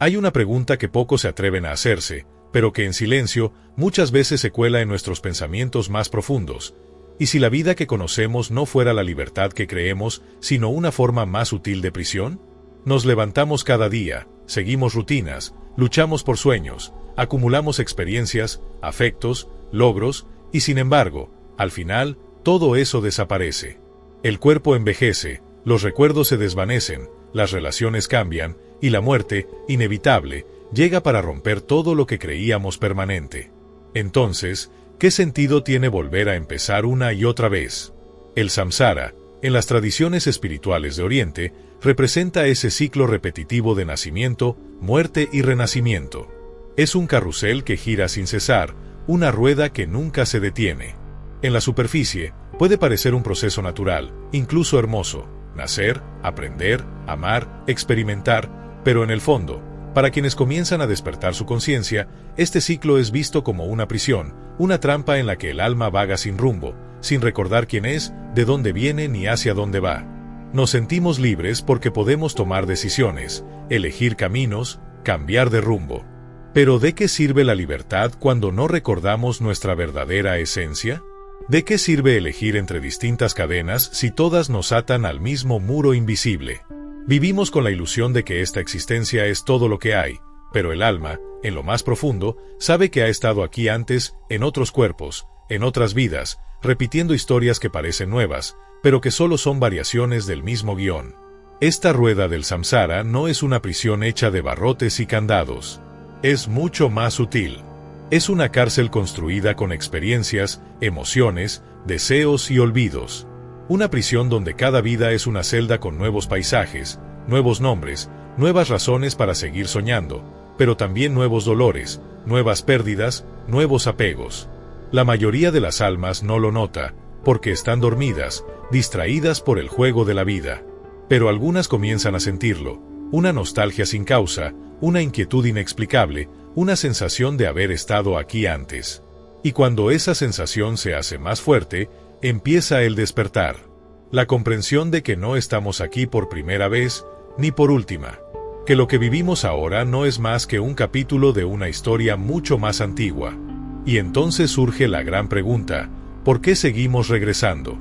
Hay una pregunta que pocos se atreven a hacerse, pero que en silencio muchas veces se cuela en nuestros pensamientos más profundos. ¿Y si la vida que conocemos no fuera la libertad que creemos, sino una forma más sutil de prisión? Nos levantamos cada día, seguimos rutinas, luchamos por sueños, acumulamos experiencias, afectos, logros, y sin embargo, al final, todo eso desaparece. El cuerpo envejece, los recuerdos se desvanecen, las relaciones cambian, y la muerte, inevitable, llega para romper todo lo que creíamos permanente. Entonces, ¿qué sentido tiene volver a empezar una y otra vez? El samsara, en las tradiciones espirituales de Oriente, representa ese ciclo repetitivo de nacimiento, muerte y renacimiento. Es un carrusel que gira sin cesar, una rueda que nunca se detiene. En la superficie, puede parecer un proceso natural, incluso hermoso, nacer, aprender, amar, experimentar, pero en el fondo, para quienes comienzan a despertar su conciencia, este ciclo es visto como una prisión, una trampa en la que el alma vaga sin rumbo, sin recordar quién es, de dónde viene ni hacia dónde va. Nos sentimos libres porque podemos tomar decisiones, elegir caminos, cambiar de rumbo. Pero ¿de qué sirve la libertad cuando no recordamos nuestra verdadera esencia? ¿De qué sirve elegir entre distintas cadenas si todas nos atan al mismo muro invisible? Vivimos con la ilusión de que esta existencia es todo lo que hay, pero el alma, en lo más profundo, sabe que ha estado aquí antes, en otros cuerpos, en otras vidas, repitiendo historias que parecen nuevas, pero que solo son variaciones del mismo guión. Esta rueda del samsara no es una prisión hecha de barrotes y candados. Es mucho más sutil. Es una cárcel construida con experiencias, emociones, deseos y olvidos. Una prisión donde cada vida es una celda con nuevos paisajes, nuevos nombres, nuevas razones para seguir soñando, pero también nuevos dolores, nuevas pérdidas, nuevos apegos. La mayoría de las almas no lo nota, porque están dormidas, distraídas por el juego de la vida. Pero algunas comienzan a sentirlo, una nostalgia sin causa, una inquietud inexplicable, una sensación de haber estado aquí antes. Y cuando esa sensación se hace más fuerte, empieza el despertar. La comprensión de que no estamos aquí por primera vez, ni por última. Que lo que vivimos ahora no es más que un capítulo de una historia mucho más antigua. Y entonces surge la gran pregunta, ¿por qué seguimos regresando?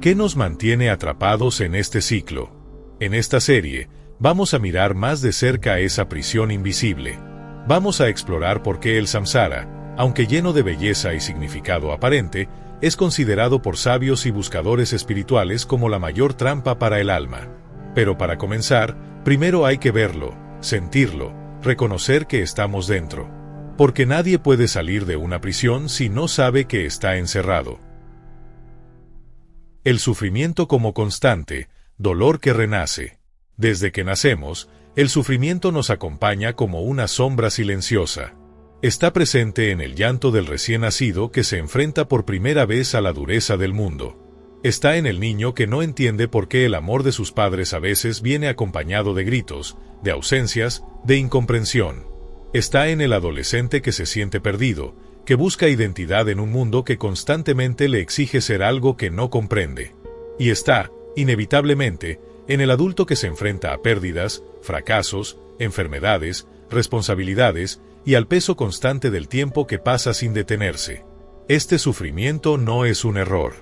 ¿Qué nos mantiene atrapados en este ciclo? En esta serie, vamos a mirar más de cerca esa prisión invisible. Vamos a explorar por qué el samsara, aunque lleno de belleza y significado aparente, es considerado por sabios y buscadores espirituales como la mayor trampa para el alma. Pero para comenzar, primero hay que verlo, sentirlo, reconocer que estamos dentro. Porque nadie puede salir de una prisión si no sabe que está encerrado. El sufrimiento como constante, dolor que renace. Desde que nacemos, el sufrimiento nos acompaña como una sombra silenciosa. Está presente en el llanto del recién nacido que se enfrenta por primera vez a la dureza del mundo. Está en el niño que no entiende por qué el amor de sus padres a veces viene acompañado de gritos, de ausencias, de incomprensión. Está en el adolescente que se siente perdido, que busca identidad en un mundo que constantemente le exige ser algo que no comprende. Y está, inevitablemente, en el adulto que se enfrenta a pérdidas, fracasos, enfermedades, responsabilidades y al peso constante del tiempo que pasa sin detenerse. Este sufrimiento no es un error.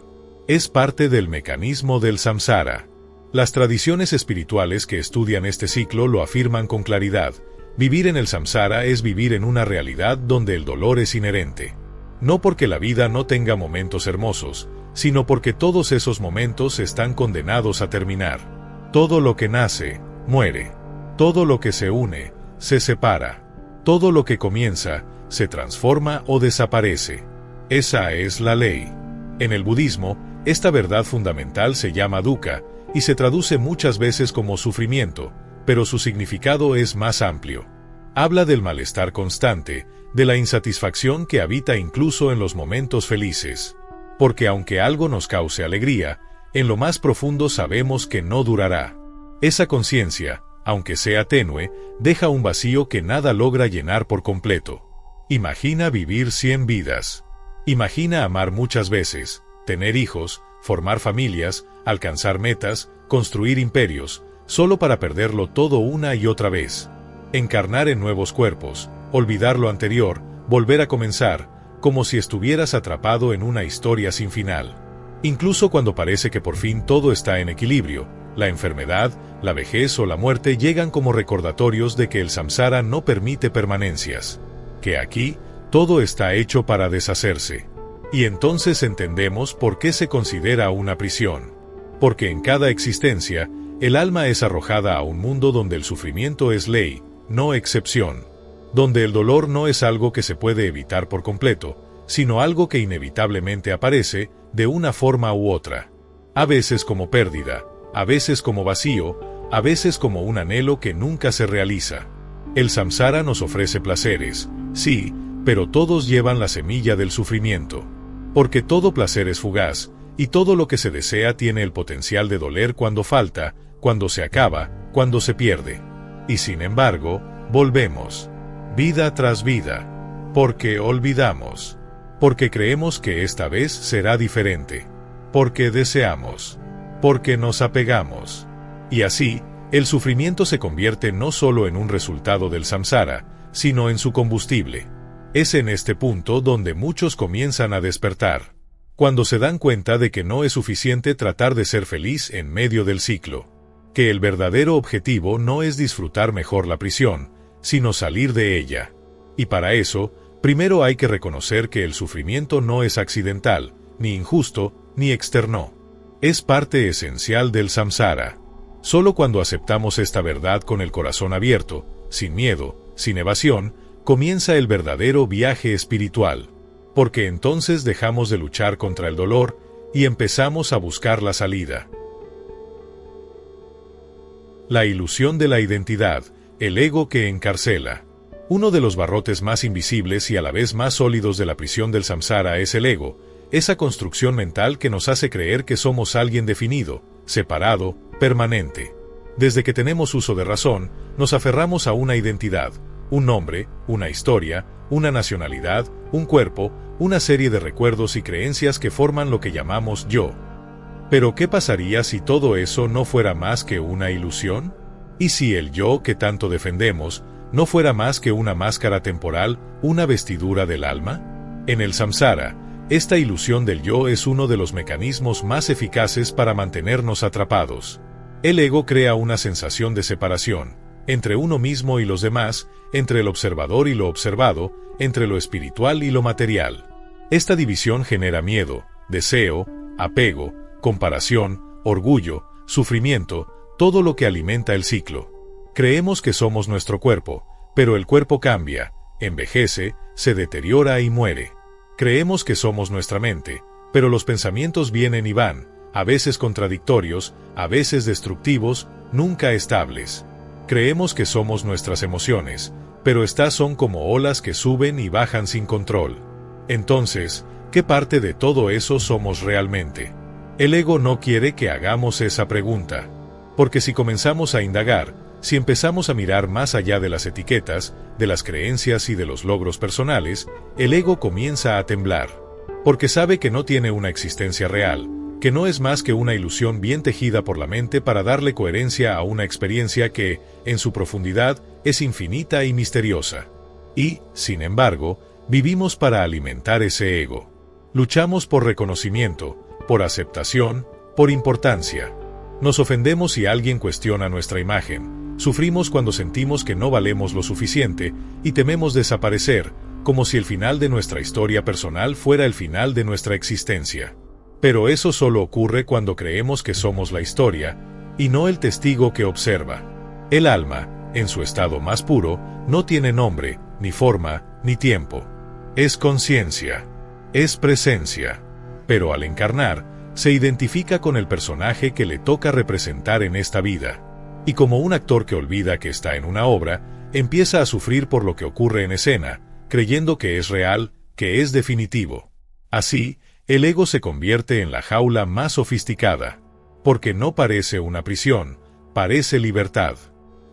Es parte del mecanismo del samsara. Las tradiciones espirituales que estudian este ciclo lo afirman con claridad. Vivir en el samsara es vivir en una realidad donde el dolor es inherente. No porque la vida no tenga momentos hermosos, sino porque todos esos momentos están condenados a terminar. Todo lo que nace, muere. Todo lo que se une, se separa. Todo lo que comienza, se transforma o desaparece. Esa es la ley. En el budismo, esta verdad fundamental se llama dukkha, y se traduce muchas veces como sufrimiento, pero su significado es más amplio. Habla del malestar constante, de la insatisfacción que habita incluso en los momentos felices. Porque aunque algo nos cause alegría, en lo más profundo sabemos que no durará. Esa conciencia, aunque sea tenue, deja un vacío que nada logra llenar por completo. Imagina vivir 100 vidas. Imagina amar muchas veces, tener hijos, formar familias, alcanzar metas, construir imperios, solo para perderlo todo una y otra vez. Encarnar en nuevos cuerpos, olvidar lo anterior, volver a comenzar, como si estuvieras atrapado en una historia sin final. Incluso cuando parece que por fin todo está en equilibrio, la enfermedad, la vejez o la muerte llegan como recordatorios de que el samsara no permite permanencias, que aquí todo está hecho para deshacerse. Y entonces entendemos por qué se considera una prisión. Porque en cada existencia, el alma es arrojada a un mundo donde el sufrimiento es ley, no excepción. Donde el dolor no es algo que se puede evitar por completo, sino algo que inevitablemente aparece, de una forma u otra. A veces como pérdida, a veces como vacío, a veces como un anhelo que nunca se realiza. El samsara nos ofrece placeres, sí, pero todos llevan la semilla del sufrimiento. Porque todo placer es fugaz, y todo lo que se desea tiene el potencial de doler cuando falta, cuando se acaba, cuando se pierde. Y sin embargo, volvemos, vida tras vida, porque olvidamos, porque creemos que esta vez será diferente, porque deseamos, porque nos apegamos. Y así, el sufrimiento se convierte no solo en un resultado del samsara, sino en su combustible. Es en este punto donde muchos comienzan a despertar, cuando se dan cuenta de que no es suficiente tratar de ser feliz en medio del ciclo, que el verdadero objetivo no es disfrutar mejor la prisión, sino salir de ella. Y para eso, primero hay que reconocer que el sufrimiento no es accidental, ni injusto, ni externo. Es parte esencial del samsara. Solo cuando aceptamos esta verdad con el corazón abierto, sin miedo, sin evasión, comienza el verdadero viaje espiritual. Porque entonces dejamos de luchar contra el dolor y empezamos a buscar la salida. La ilusión de la identidad, el ego que encarcela. Uno de los barrotes más invisibles y a la vez más sólidos de la prisión del samsara es el ego, esa construcción mental que nos hace creer que somos alguien definido, separado, permanente. Desde que tenemos uso de razón, nos aferramos a una identidad, un nombre, una historia, una nacionalidad, un cuerpo, una serie de recuerdos y creencias que forman lo que llamamos yo. Pero ¿qué pasaría si todo eso no fuera más que una ilusión? ¿Y si el yo que tanto defendemos no fuera más que una máscara temporal, una vestidura del alma? En el samsara, esta ilusión del yo es uno de los mecanismos más eficaces para mantenernos atrapados. El ego crea una sensación de separación, entre uno mismo y los demás, entre el observador y lo observado, entre lo espiritual y lo material. Esta división genera miedo, deseo, apego, comparación, orgullo, sufrimiento, todo lo que alimenta el ciclo. Creemos que somos nuestro cuerpo, pero el cuerpo cambia, envejece, se deteriora y muere. Creemos que somos nuestra mente, pero los pensamientos vienen y van, a veces contradictorios, a veces destructivos, nunca estables. Creemos que somos nuestras emociones, pero estas son como olas que suben y bajan sin control. Entonces, ¿qué parte de todo eso somos realmente? El ego no quiere que hagamos esa pregunta. Porque si comenzamos a indagar, si empezamos a mirar más allá de las etiquetas, de las creencias y de los logros personales, el ego comienza a temblar. Porque sabe que no tiene una existencia real, que no es más que una ilusión bien tejida por la mente para darle coherencia a una experiencia que, en su profundidad, es infinita y misteriosa. Y, sin embargo, vivimos para alimentar ese ego. Luchamos por reconocimiento, por aceptación, por importancia. Nos ofendemos si alguien cuestiona nuestra imagen, sufrimos cuando sentimos que no valemos lo suficiente y tememos desaparecer, como si el final de nuestra historia personal fuera el final de nuestra existencia. Pero eso solo ocurre cuando creemos que somos la historia, y no el testigo que observa. El alma, en su estado más puro, no tiene nombre, ni forma, ni tiempo. Es conciencia, es presencia. Pero al encarnar, se identifica con el personaje que le toca representar en esta vida. Y como un actor que olvida que está en una obra, empieza a sufrir por lo que ocurre en escena, creyendo que es real, que es definitivo. Así, el ego se convierte en la jaula más sofisticada, porque no parece una prisión, parece libertad.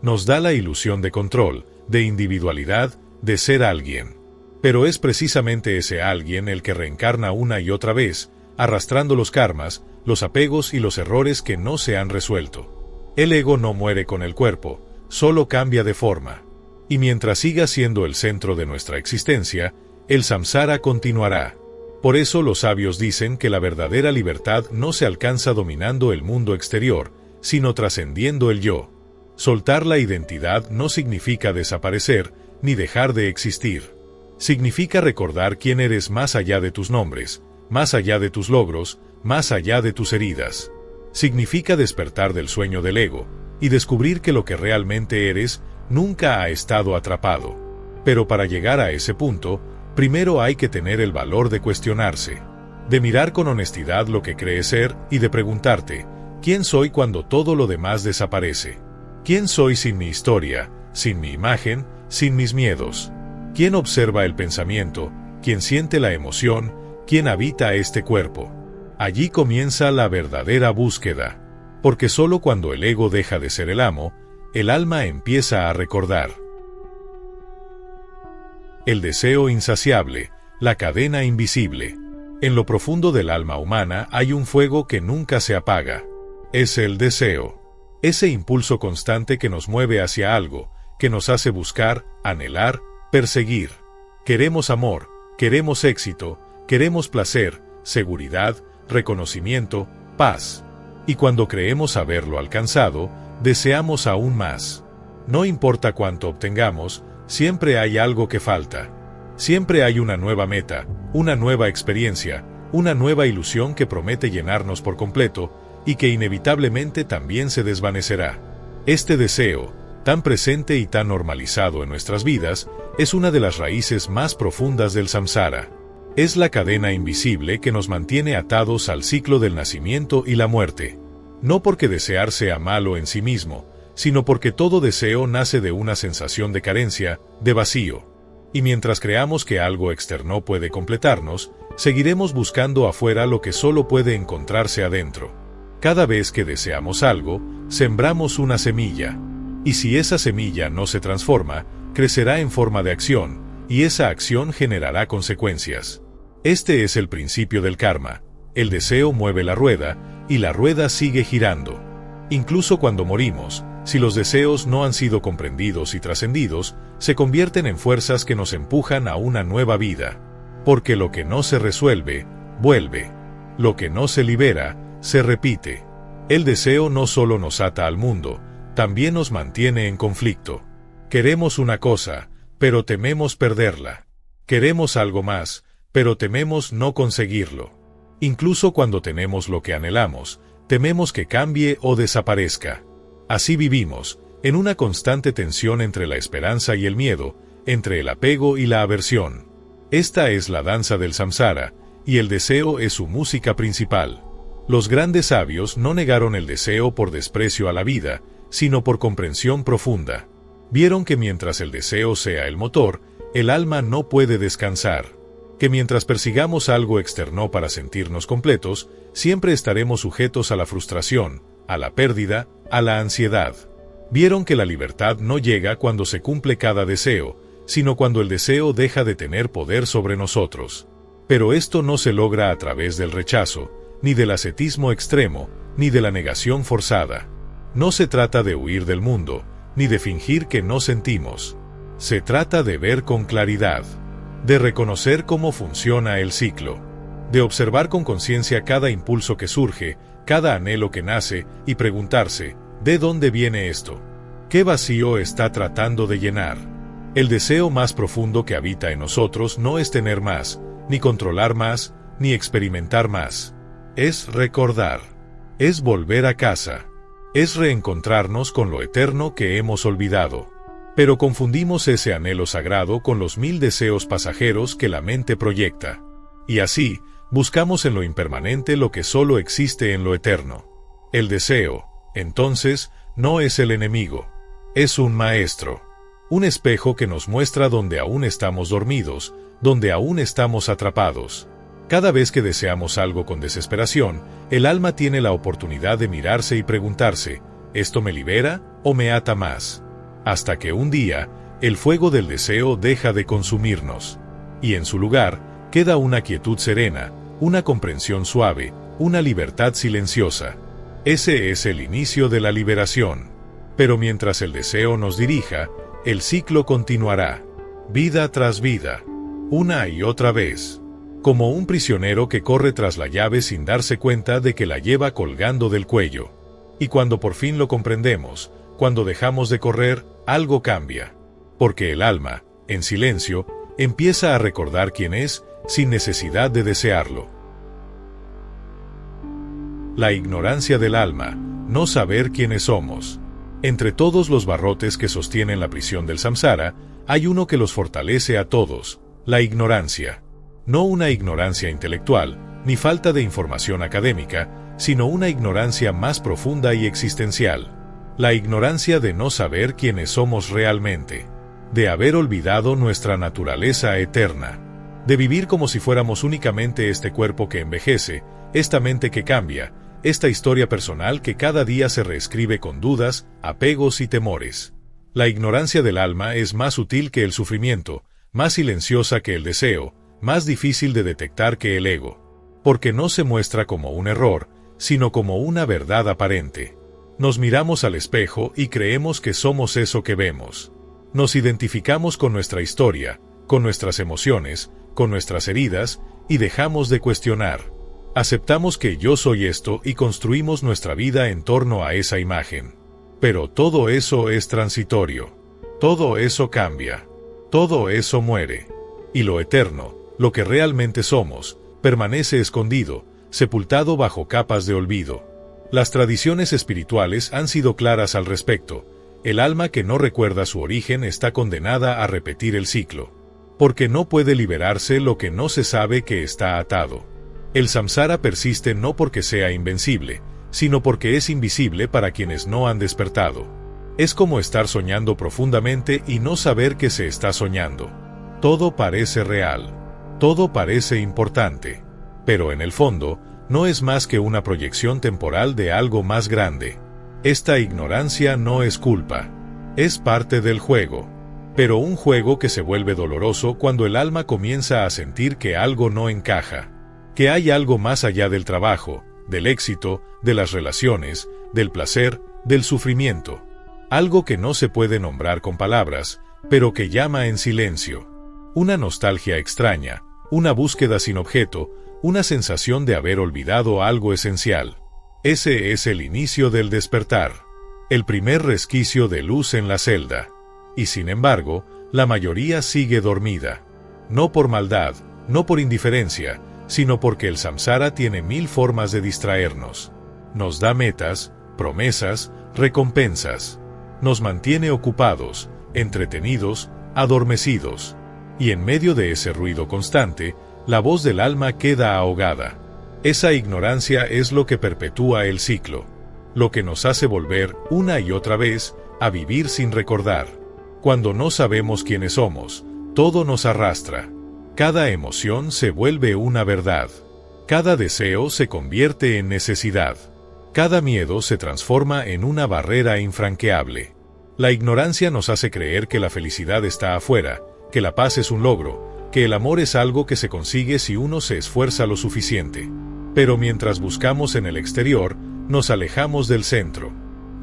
Nos da la ilusión de control, de individualidad, de ser alguien. Pero es precisamente ese alguien el que reencarna una y otra vez, arrastrando los karmas, los apegos y los errores que no se han resuelto. El ego no muere con el cuerpo, solo cambia de forma. Y mientras siga siendo el centro de nuestra existencia, el samsara continuará. Por eso los sabios dicen que la verdadera libertad no se alcanza dominando el mundo exterior, sino trascendiendo el yo. Soltar la identidad no significa desaparecer, ni dejar de existir. Significa recordar quién eres más allá de tus nombres, más allá de tus logros, más allá de tus heridas. Significa despertar del sueño del ego, y descubrir que lo que realmente eres nunca ha estado atrapado. Pero para llegar a ese punto, primero hay que tener el valor de cuestionarse, de mirar con honestidad lo que crees ser y de preguntarte, ¿quién soy cuando todo lo demás desaparece? ¿Quién soy sin mi historia, sin mi imagen, sin mis miedos? ¿Quién observa el pensamiento? ¿Quién siente la emoción? ¿Quién habita este cuerpo? Allí comienza la verdadera búsqueda, porque solo cuando el ego deja de ser el amo, el alma empieza a recordar. El deseo insaciable, la cadena invisible. En lo profundo del alma humana hay un fuego que nunca se apaga. Es el deseo. Ese impulso constante que nos mueve hacia algo, que nos hace buscar, anhelar, perseguir. Queremos amor, queremos éxito, queremos placer, seguridad, reconocimiento, paz. Y cuando creemos haberlo alcanzado, deseamos aún más. No importa cuánto obtengamos, siempre hay algo que falta. Siempre hay una nueva meta, una nueva experiencia, una nueva ilusión que promete llenarnos por completo y que inevitablemente también se desvanecerá. Este deseo, tan presente y tan normalizado en nuestras vidas, es una de las raíces más profundas del samsara. Es la cadena invisible que nos mantiene atados al ciclo del nacimiento y la muerte. No porque desear sea malo en sí mismo, sino porque todo deseo nace de una sensación de carencia, de vacío. Y mientras creamos que algo externo puede completarnos, seguiremos buscando afuera lo que solo puede encontrarse adentro. Cada vez que deseamos algo, sembramos una semilla. Y si esa semilla no se transforma, crecerá en forma de acción, y esa acción generará consecuencias. Este es el principio del karma. El deseo mueve la rueda, y la rueda sigue girando. Incluso cuando morimos, si los deseos no han sido comprendidos y trascendidos, se convierten en fuerzas que nos empujan a una nueva vida. Porque lo que no se resuelve, vuelve. Lo que no se libera, se repite. El deseo no solo nos ata al mundo, también nos mantiene en conflicto. Queremos una cosa, pero tememos perderla. Queremos algo más, pero tememos no conseguirlo. Incluso cuando tenemos lo que anhelamos, tememos que cambie o desaparezca. Así vivimos, en una constante tensión entre la esperanza y el miedo, entre el apego y la aversión. Esta es la danza del samsara, y el deseo es su música principal. Los grandes sabios no negaron el deseo por desprecio a la vida, sino por comprensión profunda. Vieron que mientras el deseo sea el motor, el alma no puede descansar. Que mientras persigamos algo externo para sentirnos completos, siempre estaremos sujetos a la frustración, a la pérdida, a la ansiedad. Vieron que la libertad no llega cuando se cumple cada deseo, sino cuando el deseo deja de tener poder sobre nosotros. Pero esto no se logra a través del rechazo, ni del ascetismo extremo, ni de la negación forzada. No se trata de huir del mundo, ni de fingir que no sentimos. Se trata de ver con claridad, de reconocer cómo funciona el ciclo, de observar con conciencia cada impulso que surge, cada anhelo que nace, y preguntarse, ¿de dónde viene esto? ¿Qué vacío está tratando de llenar? El deseo más profundo que habita en nosotros no es tener más, ni controlar más, ni experimentar más. Es recordar. Es volver a casa. Es reencontrarnos con lo eterno que hemos olvidado. Pero confundimos ese anhelo sagrado con los 1000 deseos pasajeros que la mente proyecta. Y así, buscamos en lo impermanente lo que solo existe en lo eterno. El deseo, entonces, no es el enemigo. Es un maestro. Un espejo que nos muestra donde aún estamos dormidos, donde aún estamos atrapados. Cada vez que deseamos algo con desesperación, el alma tiene la oportunidad de mirarse y preguntarse, ¿esto me libera o me ata más? Hasta que un día, el fuego del deseo deja de consumirnos. Y en su lugar, queda una quietud serena, una comprensión suave, una libertad silenciosa. Ese es el inicio de la liberación. Pero mientras el deseo nos dirija, el ciclo continuará, vida tras vida, una y otra vez, como un prisionero que corre tras la llave sin darse cuenta de que la lleva colgando del cuello. Y cuando por fin lo comprendemos, cuando dejamos de correr, algo cambia, porque el alma, en silencio, empieza a recordar quién es, sin necesidad de desearlo. La ignorancia del alma, no saber quiénes somos. Entre todos los barrotes que sostienen la prisión del samsara, hay uno que los fortalece a todos, la ignorancia. No una ignorancia intelectual, ni falta de información académica, sino una ignorancia más profunda y existencial. La ignorancia de no saber quiénes somos realmente, de haber olvidado nuestra naturaleza eterna, de vivir como si fuéramos únicamente este cuerpo que envejece, esta mente que cambia, esta historia personal que cada día se reescribe con dudas, apegos y temores. La ignorancia del alma es más sutil que el sufrimiento, más silenciosa que el deseo, más difícil de detectar que el ego, porque no se muestra como un error, sino como una verdad aparente. Nos miramos al espejo y creemos que somos eso que vemos. Nos identificamos con nuestra historia, con nuestras emociones, con nuestras heridas, y dejamos de cuestionar. Aceptamos que yo soy esto y construimos nuestra vida en torno a esa imagen. Pero todo eso es transitorio. Todo eso cambia. Todo eso muere. Y lo eterno, lo que realmente somos, permanece escondido, sepultado bajo capas de olvido. Las tradiciones espirituales han sido claras al respecto. El alma que no recuerda su origen está condenada a repetir el ciclo, porque no puede liberarse lo que no se sabe que está atado. El samsara persiste no porque sea invencible, sino porque es invisible para quienes no han despertado. Es como estar soñando profundamente y no saber que se está soñando. Todo parece real. Todo parece importante. Pero en el fondo, no es más que una proyección temporal de algo más grande. Esta ignorancia no es culpa. Es parte del juego. Pero un juego que se vuelve doloroso cuando el alma comienza a sentir que algo no encaja. Que hay algo más allá del trabajo, del éxito, de las relaciones, del placer, del sufrimiento. Algo que no se puede nombrar con palabras, pero que llama en silencio. Una nostalgia extraña, una búsqueda sin objeto, una sensación de haber olvidado algo esencial. Ese es el inicio del despertar. El primer resquicio de luz en la celda. Y sin embargo, la mayoría sigue dormida. No por maldad, no por indiferencia, sino porque el samsara tiene 1000 formas de distraernos. Nos da metas, promesas, recompensas. Nos mantiene ocupados, entretenidos, adormecidos. Y en medio de ese ruido constante, la voz del alma queda ahogada. Esa ignorancia es lo que perpetúa el ciclo, lo que nos hace volver, una y otra vez, a vivir sin recordar. Cuando no sabemos quiénes somos, todo nos arrastra. Cada emoción se vuelve una verdad. Cada deseo se convierte en necesidad. Cada miedo se transforma en una barrera infranqueable. La ignorancia nos hace creer que la felicidad está afuera, que la paz es un logro, que el amor es algo que se consigue si uno se esfuerza lo suficiente. Pero mientras buscamos en el exterior, nos alejamos del centro.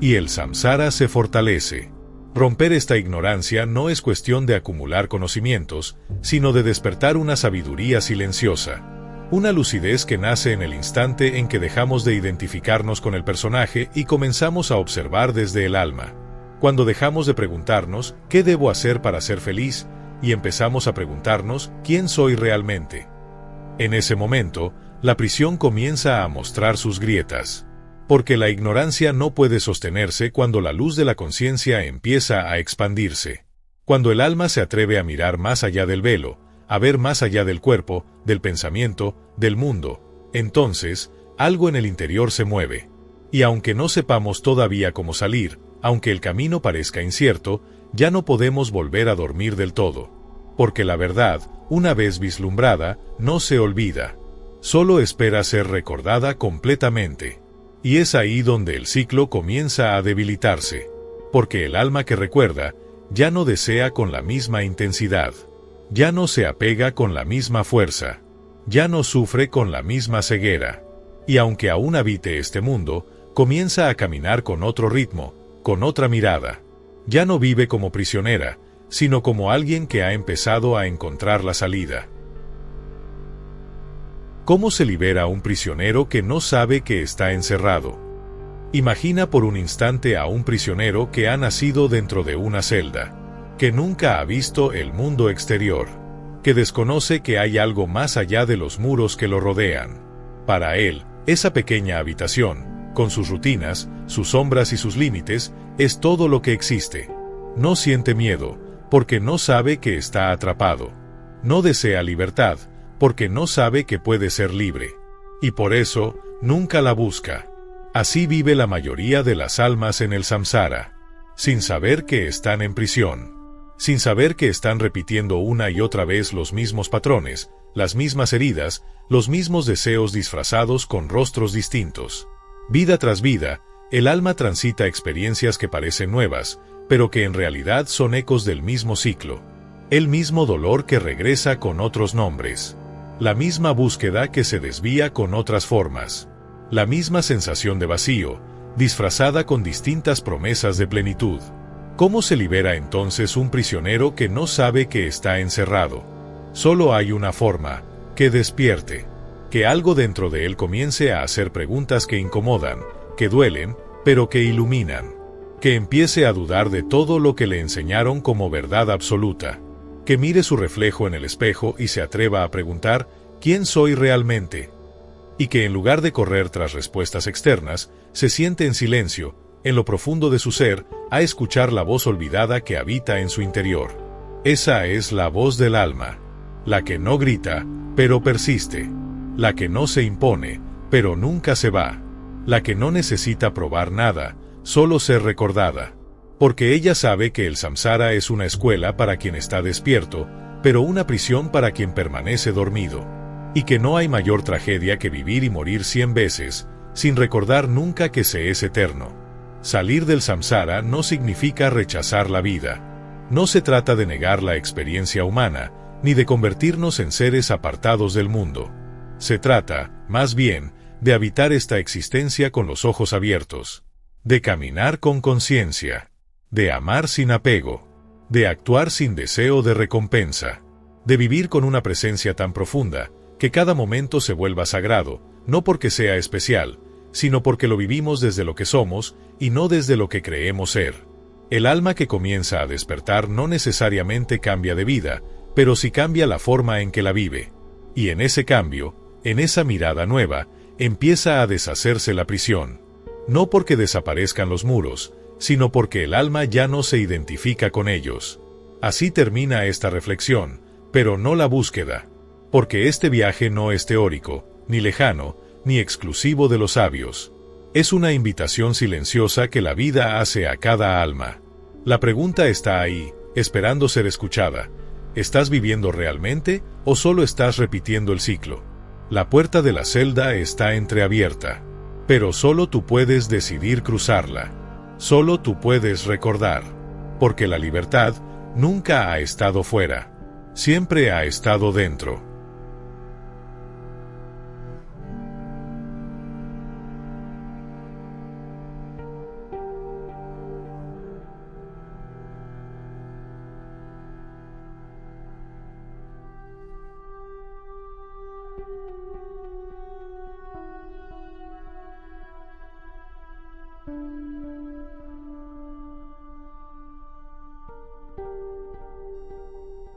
Y el samsara se fortalece. Romper esta ignorancia no es cuestión de acumular conocimientos, sino de despertar una sabiduría silenciosa. Una lucidez que nace en el instante en que dejamos de identificarnos con el personaje y comenzamos a observar desde el alma. Cuando dejamos de preguntarnos, ¿qué debo hacer para ser feliz?, y empezamos a preguntarnos, ¿quién soy realmente? En ese momento, la prisión comienza a mostrar sus grietas. Porque la ignorancia no puede sostenerse cuando la luz de la conciencia empieza a expandirse. Cuando el alma se atreve a mirar más allá del velo, a ver más allá del cuerpo, del pensamiento, del mundo, entonces, algo en el interior se mueve. Y aunque no sepamos todavía cómo salir, aunque el camino parezca incierto, ya no podemos volver a dormir del todo. Porque la verdad, una vez vislumbrada, no se olvida. Solo espera ser recordada completamente. Y es ahí donde el ciclo comienza a debilitarse. Porque el alma que recuerda, ya no desea con la misma intensidad. Ya no se apega con la misma fuerza. Ya no sufre con la misma ceguera. Y aunque aún habite este mundo, comienza a caminar con otro ritmo, con otra mirada. Ya no vive como prisionera, sino como alguien que ha empezado a encontrar la salida. ¿Cómo se libera un prisionero que no sabe que está encerrado? Imagina por un instante a un prisionero que ha nacido dentro de una celda, que nunca ha visto el mundo exterior, que desconoce que hay algo más allá de los muros que lo rodean. Para él, esa pequeña habitación, con sus rutinas, sus sombras y sus límites, es todo lo que existe. No siente miedo, porque no sabe que está atrapado. No desea libertad, porque no sabe que puede ser libre. Y por eso, nunca la busca. Así vive la mayoría de las almas en el samsara, sin saber que están en prisión, sin saber que están repitiendo una y otra vez los mismos patrones, las mismas heridas, los mismos deseos disfrazados con rostros distintos. Vida tras vida, el alma transita experiencias que parecen nuevas, pero que en realidad son ecos del mismo ciclo. El mismo dolor que regresa con otros nombres. La misma búsqueda que se desvía con otras formas. La misma sensación de vacío, disfrazada con distintas promesas de plenitud. ¿Cómo se libera entonces un prisionero que no sabe que está encerrado? Solo hay una forma: que despierte. Que algo dentro de él comience a hacer preguntas que incomodan, que duelen, pero que iluminan. Que empiece a dudar de todo lo que le enseñaron como verdad absoluta. Que mire su reflejo en el espejo y se atreva a preguntar: ¿quién soy realmente? Y que en lugar de correr tras respuestas externas, se siente en silencio, en lo profundo de su ser, a escuchar la voz olvidada que habita en su interior. Esa es la voz del alma. La que no grita, pero persiste. La que no se impone, pero nunca se va. La que no necesita probar nada, solo ser recordada. Porque ella sabe que el samsara es una escuela para quien está despierto, pero una prisión para quien permanece dormido. Y que no hay mayor tragedia que vivir y morir 100 veces, sin recordar nunca que se es eterno. Salir del samsara no significa rechazar la vida. No se trata de negar la experiencia humana, ni de convertirnos en seres apartados del mundo. Se trata, más bien, de habitar esta existencia con los ojos abiertos. De caminar con conciencia. De amar sin apego. De actuar sin deseo de recompensa. De vivir con una presencia tan profunda, que cada momento se vuelva sagrado, no porque sea especial, sino porque lo vivimos desde lo que somos, y no desde lo que creemos ser. El alma que comienza a despertar no necesariamente cambia de vida, pero sí cambia la forma en que la vive. Y en ese cambio, en esa mirada nueva, empieza a deshacerse la prisión. No porque desaparezcan los muros, sino porque el alma ya no se identifica con ellos. Así termina esta reflexión, pero no la búsqueda. Porque este viaje no es teórico, ni lejano, ni exclusivo de los sabios. Es una invitación silenciosa que la vida hace a cada alma. La pregunta está ahí, esperando ser escuchada. ¿Estás viviendo realmente, o solo estás repitiendo el ciclo? La puerta de la celda está entreabierta. Pero solo tú puedes decidir cruzarla. Solo tú puedes recordar. Porque la libertad nunca ha estado fuera. Siempre ha estado dentro.